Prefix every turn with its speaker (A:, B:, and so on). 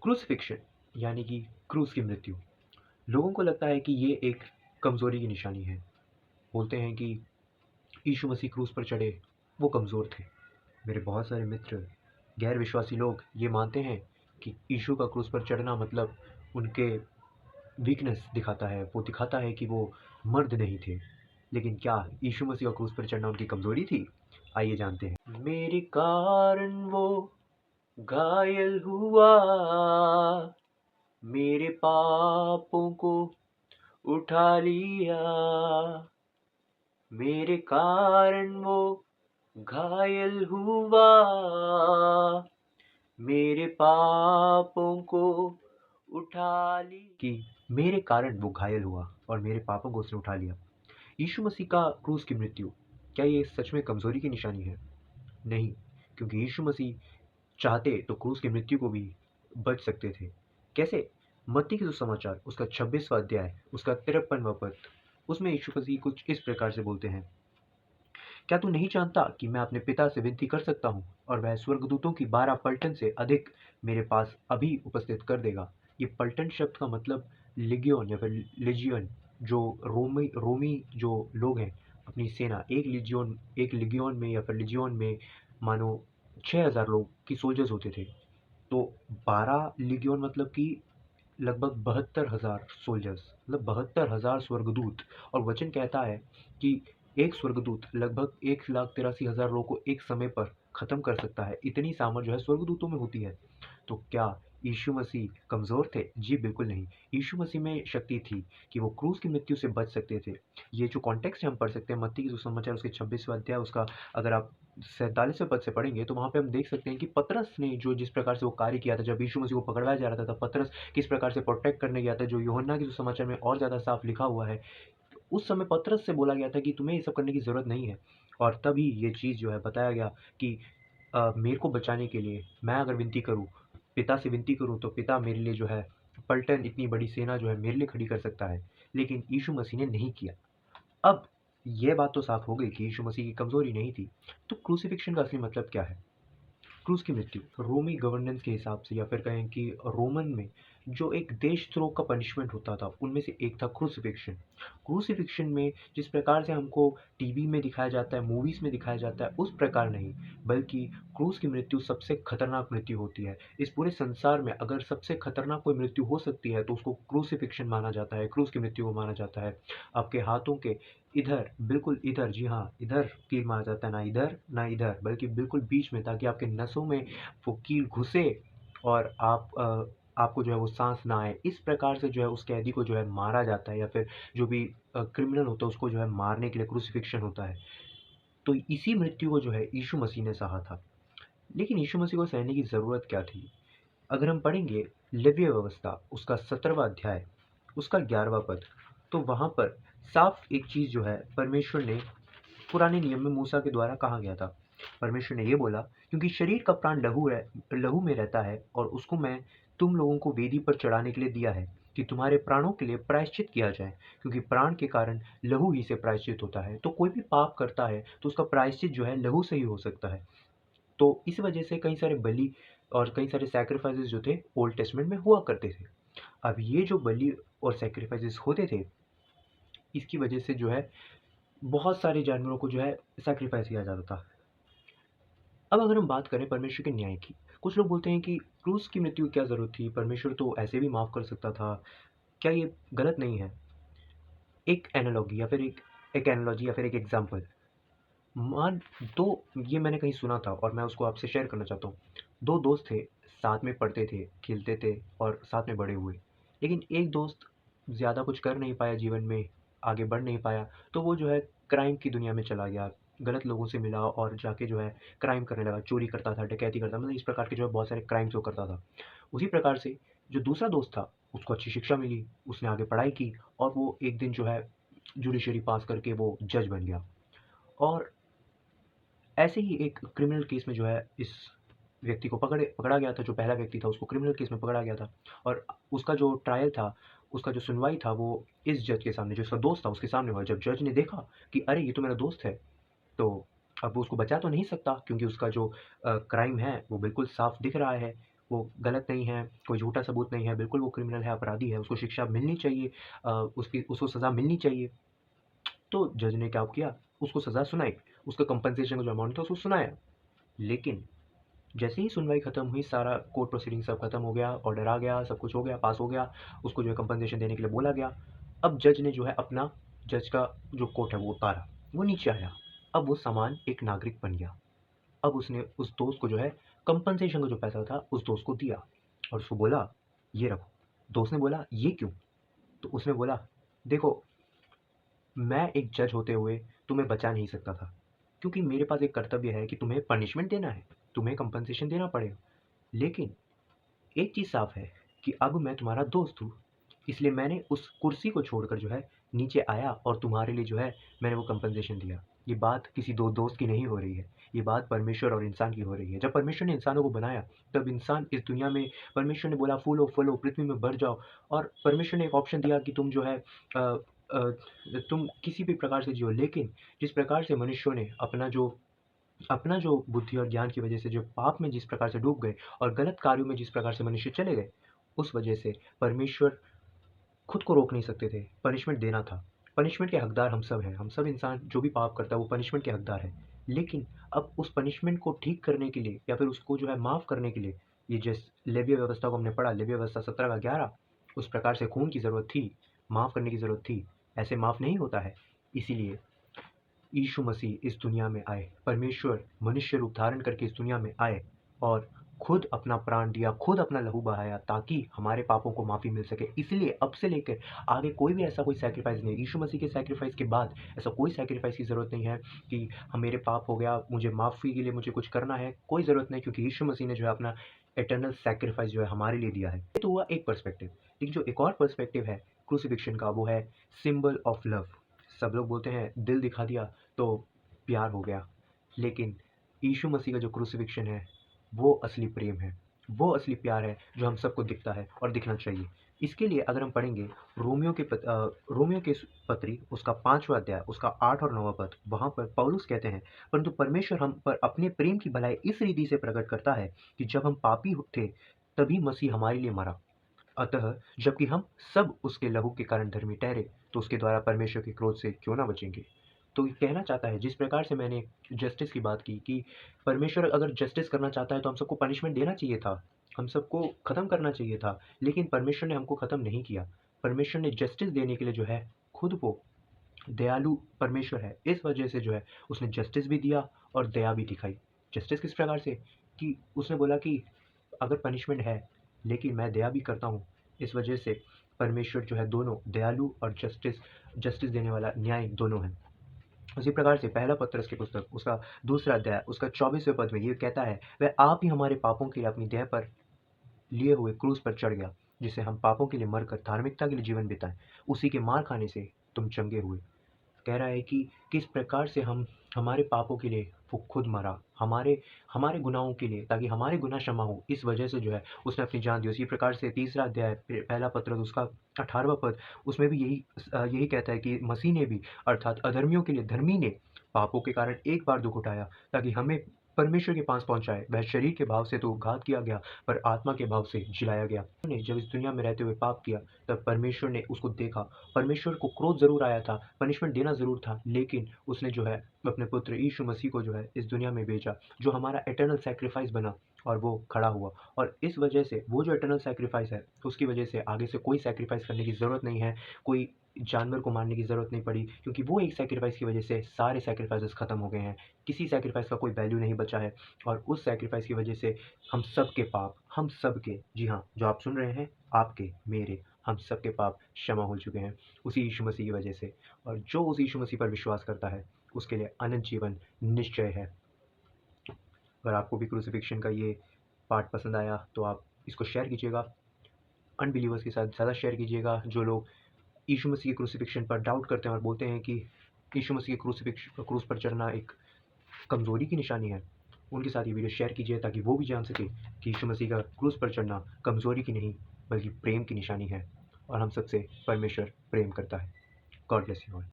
A: Crucifixion यानी कि क्रूस की मृत्यु। लोगों को लगता है कि ये एक कमज़ोरी की निशानी है। बोलते हैं कि यीशु मसीह क्रूस पर चढ़े, वो कमज़ोर थे। मेरे बहुत सारे मित्र, गैर विश्वासी लोग ये मानते हैं कि यीशु का क्रूस पर चढ़ना मतलब उनके वीकनेस दिखाता है, वो दिखाता है कि वो मर्द नहीं थे। लेकिन क्या यीशु मसीह का क्रूस पर चढ़ना उनकी कमज़ोरी थी? आइए जानते हैं। मेरे कारण वो घायल हुआ, मेरे पापों को उठा लिया, मेरे कारण वो घायल हुआ, मेरे पापों को उठा ली। कि मेरे कारण वो घायल हुआ और मेरे पापों को उसने उठा लिया। यीशु मसीह का क्रूस की मृत्यु, क्या ये सच में कमजोरी की निशानी है? नहीं, क्योंकि यीशु मसीह चाहते तो क्रूस की मृत्यु को भी बच सकते थे। कैसे? मत्ती के सुसमाचार उसका 26वां अध्याय उसका 53वां पद, उसमें यीशु मसीह कुछ इस प्रकार से बोलते हैं, क्या तू नहीं जानता कि मैं अपने पिता से विनती कर सकता हूँ और वह स्वर्गदूतों की 12 पलटन से अधिक मेरे पास अभी उपस्थित कर देगा? ये पलटन शब्द का मतलब लिगियोन या फिर लेजियन, जो रोमी जो लोग हैं, अपनी सेना, एक लिगियोन में या फिर लिजियोन में मानो 6000 लोग की सोल्जर्स होते थे। तो 12 लिगियोन मतलब कि लगभग 72,000 सोल्जर्स, मतलब 72,000 स्वर्गदूत। और वचन कहता है कि एक स्वर्गदूत लगभग 1,83,000 लोगों को एक समय पर खत्म कर सकता है। इतनी सामर्थ जो है स्वर्गदूतों में होती है। तो क्या यीशु मसीह कमज़ोर थे? जी बिल्कुल नहीं। यीशु मसीह में शक्ति थी कि वो क्रूस की मृत्यु से बच सकते थे। ये जो कॉन्टेक्स्ट है हम पढ़ सकते हैं मत्ती के सुसमाचार उसके 26वां अध्याय उसका, अगर आप 47वें पद से पढ़ेंगे तो वहाँ पे हम देख सकते हैं कि पतरस ने जो जिस प्रकार से वो कार्य किया था, जब यीशु मसीह को पकड़वाया जा रहा था, तब पतरस किस प्रकार से प्रोटेक्ट करने गया था, जो यूहन्ना के सुसमाचार में और ज़्यादा साफ लिखा हुआ है। उस समय पतरस से बोला गया था कि तुम्हें ये सब करने की ज़रूरत नहीं है। और तभी ये चीज़ जो है बताया गया कि मेरे को बचाने के लिए मैं अगर विनती करूँ, पिता से विनती करूँ, तो पिता मेरे लिए जो है पलटन, इतनी बड़ी सेना जो है मेरे लिए खड़ी कर सकता है। लेकिन यीशु मसीह ने नहीं किया। अब ये बात तो साफ हो गई कि यीशु मसीह की कमज़ोरी नहीं थी। तो क्रूसिफिक्शन का असली मतलब क्या है? क्रूस की मृत्यु रोमी गवर्नेंस के हिसाब से, या फिर कहें कि रोमन में जो एक देशद्रोह का पनिशमेंट होता था उनमें से एक था क्रूसिफिक्शन। क्रूसिफिक्शन में जिस प्रकार से हमको टीवी में दिखाया जाता है, मूवीज में दिखाया जाता है, उस प्रकार नहीं, बल्कि क्रूस की मृत्यु सबसे खतरनाक मृत्यु होती है। इस पूरे संसार में अगर सबसे खतरनाक कोई मृत्यु हो सकती है तो उसको क्रूसिफिक्शन माना जाता है, क्रूस की मृत्यु को माना जाता है। आपके हाथों के इधर, बिल्कुल इधर, जी हाँ, इधर कील मारा जाता है, ना इधर ना इधर, बल्कि बिल्कुल बीच में, ताकि आपके नसों में वो कील घुसे और आपको जो है वो सांस ना आए। इस प्रकार से जो है उस कैदी को जो है मारा जाता है, या फिर जो भी क्रिमिनल होता है उसको जो है मारने के लिए क्रूसिफिक्शन होता है। तो इसी मृत्यु को जो है यीशु मसीह ने सहा था। लेकिन यीशु मसीह को सहने की ज़रूरत क्या थी? अगर हम पढ़ेंगे लेवीय व्यवस्था उसका 17वां अध्याय उसका 11वां पद, तो वहाँ पर साफ एक चीज़ जो है परमेश्वर ने पुराने नियम में मूसा के द्वारा कहा गया था। परमेश्वर ने ये बोला, क्योंकि शरीर का प्राण लहू में रहता है और उसको मैं तुम लोगों को वेदी पर चढ़ाने के लिए दिया है कि तुम्हारे प्राणों के लिए प्रायश्चित किया जाए, क्योंकि प्राण के कारण लहू ही से प्रायश्चित होता है। तो कोई भी पाप करता है तो उसका प्रायश्चित जो है लहू से ही हो सकता है। तो इस वजह से कई सारे बलि और कई सारे सैक्रिफाइसेस जो थे ओल्ड टेस्टमेंट में हुआ करते थे। अब ये जो बलि और सैक्रिफाइसेस होते थे, इसकी वजह से जो है बहुत सारे जानवरों को जो है सैक्रिफाइस किया जाता था। अब अगर हम बात करें परमेश्वर के न्याय की, कुछ लोग बोलते हैं कि क्रूस की मृत्यु की क्या ज़रूरत थी, परमेश्वर तो ऐसे भी माफ़ कर सकता था। क्या ये गलत नहीं है? एक एनालॉजी या फिर एक एनालॉजी या फिर एक एग्जांपल मान, दो, ये मैंने कहीं सुना था और मैं उसको आपसे शेयर करना चाहता हूँ। दो दोस्त थे, साथ में पढ़ते थे, खेलते थे और साथ में बड़े हुए। लेकिन एक दोस्त ज़्यादा कुछ कर नहीं पाया जीवन में, आगे बढ़ नहीं पाया, तो वो जो है क्राइम की दुनिया में चला गया, गलत लोगों से मिला और जाके जो है क्राइम करने लगा, चोरी करता था, डकैती करता, मतलब इस प्रकार के जो है बहुत सारे क्राइम्स वो करता था। उसी प्रकार से जो दूसरा दोस्त था, उसको अच्छी शिक्षा मिली, उसने आगे पढ़ाई की और वो एक दिन जो है जुडिशरी पास करके वो जज बन गया। और ऐसे ही एक क्रिमिनल केस में जो है इस व्यक्ति को पकड़ा गया था, जो पहला व्यक्ति था उसको क्रिमिनल केस में पकड़ा गया था। और उसका जो ट्रायल था, उसका जो सुनवाई था, वो इस जज के सामने, जो उसका दोस्त था उसके सामने हुआ। जब जज ने देखा कि अरे ये तो मेरा दोस्त है, तो अब वो उसको बचा तो नहीं सकता, क्योंकि उसका जो क्राइम है वो बिल्कुल साफ दिख रहा है, वो गलत नहीं है, कोई झूठा सबूत नहीं है, बिल्कुल वो क्रिमिनल है, अपराधी है, उसको शिक्षा मिलनी चाहिए, उसको सज़ा मिलनी चाहिए। तो जज ने क्या किया, उसको सज़ा सुनाई, उसका कंपनसेशन का जो अमाउंट था उसको सुनाया। लेकिन जैसे ही सुनवाई खत्म हुई, सारा कोर्ट प्रोसीडिंग सब खत्म हो गया, ऑर्डर आ गया, सब कुछ हो गया, पास हो गया, उसको जो है कंपनसेशन देने के लिए बोला गया। अब जज ने जो है अपना, जज का जो कोट है वो उतारा, वो नीचे आया। अब वो सामान एक नागरिक बन गया। अब उसने उस दोस्त को जो है कंपनसेशन का जो पैसा था उस दोस्त को दिया और उसको बोला ये रखो। दोस्त ने बोला ये क्यों? तो उसने बोला देखो, मैं एक जज होते हुए तुम्हें बचा नहीं सकता था, क्योंकि मेरे पास एक कर्तव्य है कि तुम्हें पनिशमेंट देना है, तुम्हें कंपनसेशन देना पड़ेगा। लेकिन एक चीज़ साफ है कि अब मैं तुम्हारा दोस्त हूँ, इसलिए मैंने उस कुर्सी को छोड़कर जो है नीचे आया और तुम्हारे लिए जो है मैंने वो कंपनसेशन दिया। ये बात किसी दो दोस्त की नहीं हो रही है, ये बात परमेश्वर और इंसान की हो रही है। जब परमेश्वर ने इंसानों को बनाया, तब इंसान इस दुनिया में, परमेश्वर ने बोला फूलो फलो पृथ्वी में भर जाओ, और परमेश्वर ने एक ऑप्शन दिया कि तुम जो है अ, तुम किसी भी प्रकार से जियो। लेकिन जिस प्रकार से मनुष्यों ने अपना जो बुद्धि और ज्ञान की वजह से जो पाप में जिस प्रकार से डूब गए और गलत कार्यों में जिस प्रकार से मनुष्य चले गए, उस वजह से परमेश्वर खुद को रोक नहीं सकते थे, पनिशमेंट देना था। पनिशमेंट के हकदार हम सब हैं, हम सब इंसान जो भी पाप करता है वो पनिशमेंट के हकदार है। लेकिन अब उस पनिशमेंट को ठीक करने के लिए या फिर उसको जो है माफ़ करने के लिए, ये जिस लेवीय व्यवस्था को हमने पढ़ा, लेवीय व्यवस्था 17 का 11, उस प्रकार से खून की ज़रूरत थी, माफ़ करने की ज़रूरत थी। ऐसे माफ़ नहीं होता है। इसीलिए यीशु मसीह इस दुनिया में आए, परमेश्वर मनुष्य रूप धारण करके इस दुनिया में आए और खुद अपना प्राण दिया, खुद अपना लहू बहाया, ताकि हमारे पापों को माफ़ी मिल सके। इसलिए अब से लेकर आगे कोई भी ऐसा कोई सैक्रिफाइस नहीं, यीशु मसीह के सैक्रिफाइस के बाद ऐसा कोई सैक्रिफाइस की ज़रूरत नहीं है कि मेरे पाप हो गया, मुझे माफ़ी के लिए मुझे कुछ करना है, कोई ज़रूरत नहीं, क्योंकि यीशु मसीह ने जो है अपना एटर्नल सैक्रिफाइस जो है हमारे लिए दिया है। ये तो हुआ एक पर्सपेक्टिव। लेकिन जो एक और पर्सपेक्टिव है क्रूसिफिक्शन का, वो है सिंबल ऑफ लव। सब लोग बोलते हैं दिल दिखा दिया तो प्यार हो गया, लेकिन यीशु मसीह का जो क्रूसिफिक्शन है वो असली प्रेम है, वो असली प्यार है जो हम सबको दिखता है और दिखना चाहिए। इसके लिए अगर हम पढ़ेंगे रोमियो के पत्री उसका 5वां अध्याय उसका 8 और 9वां पद, वहाँ पर पौलुस कहते हैं, परंतु परमेश्वर हम पर अपने प्रेम की भलाई इस रीति से प्रकट करता है कि जब हम पापी थे तभी मसीह हमारे लिए मरा। अतः जबकि हम सब उसके लहू के कारण धर्मी ठहरे, तो उसके द्वारा परमेश्वर के क्रोध से क्यों ना बचेंगे। तो ये कहना चाहता है, जिस प्रकार से मैंने जस्टिस की बात की कि परमेश्वर अगर जस्टिस करना चाहता है तो हम सबको पनिशमेंट देना चाहिए था, हम सबको ख़त्म करना चाहिए था, लेकिन परमेश्वर ने हमको ख़त्म नहीं किया। परमेश्वर ने जस्टिस देने के लिए जो है खुद वो दयालु परमेश्वर है, इस वजह से जो है उसने जस्टिस भी दिया और दया भी दिखाई। जस्टिस किस प्रकार से कि उसने बोला कि अगर पनिशमेंट है, लेकिन मैं दया भी करता हूँ, इस वजह से परमेश्वर जो है दोनों दयालु और जस्टिस देने वाला न्याय दोनों है। उसी प्रकार से पहला पत्रस की पुस्तक उसका दूसरा अध्याय उसका 24वें पद में ये कहता है, वह आप ही हमारे पापों के लिए अपनी देह पर लिए हुए क्रूस पर चढ़ गया, जिससे हम पापों के लिए मरकर धार्मिकता के लिए जीवन बिताएं। उसी के मार खाने से तुम चंगे हुए। कह रहा है कि किस प्रकार से हम हमारे पापों के लिए वो खुद मरा, हमारे हमारे गुनाहों के लिए, ताकि हमारे गुनाह क्षमा हो। इस वजह से जो है उसने अपनी जान दी। उसी प्रकार से तीसरा अध्याय पहला पत्र उसका 18वां पद, उसमें भी यही कहता है कि मसीह ने भी, अर्थात अधर्मियों के लिए धर्मी ने पापों के कारण एक बार दुख उठाया, ताकि हमें परमेश्वर के पास पहुंचाए। वह शरीर के भाव से तो घात किया गया, पर आत्मा के भाव से जिलाया गया। उन्होंने जब इस दुनिया में रहते हुए पाप किया, तब परमेश्वर ने उसको देखा। परमेश्वर को क्रोध ज़रूर आया था, पनिशमेंट देना ज़रूर था, लेकिन उसने जो है अपने पुत्र यीशु मसीह को जो है इस दुनिया में भेजा, जो हमारा एटर्नल सैक्रिफाइस बना और वो खड़ा हुआ। और इस वजह से वो जो एटर्नल सैक्रिफाइस है, उसकी वजह से आगे से कोई सैक्रिफाइस करने की ज़रूरत नहीं है, कोई जानवर को मारने की ज़रूरत नहीं पड़ी, क्योंकि वो एक सैक्रिफाइस की वजह से सारे सैक्रिफाइसेस ख़त्म हो गए हैं। किसी सैक्रिफाइस का कोई वैल्यू नहीं बचा है, और उस सैक्रिफाइस की वजह से हम सब के पाप, हम सब के, जी हाँ, जो आप सुन रहे हैं, आपके, मेरे, हम सब के पाप क्षमा हो चुके हैं उसी यीशु मसीह की वजह से। और जो उस यीशु मसीह पर विश्वास करता है, उसके लिए अनंत जीवन निश्चय है। अगर आपको भी क्रूसिफिक्शन का ये पार्ट पसंद आया तो आप इसको शेयर कीजिएगा, अनबिलीवर्स के साथ ज़्यादा शेयर कीजिएगा। जो लोग यीशु मसीह के क्रूसिफिक्शन पर डाउट करते हैं और बोलते हैं कि यीशु मसीह के क्रूस पर चढ़ना एक कमज़ोरी की निशानी है, उनके साथ ये वीडियो शेयर कीजिए, ताकि वो भी जान सके कि यीशु मसीह का क्रूस पर चढ़ना कमज़ोरी की नहीं, बल्कि प्रेम की निशानी है, और हम सबसे परमेश्वर प्रेम करता है। God bless you all.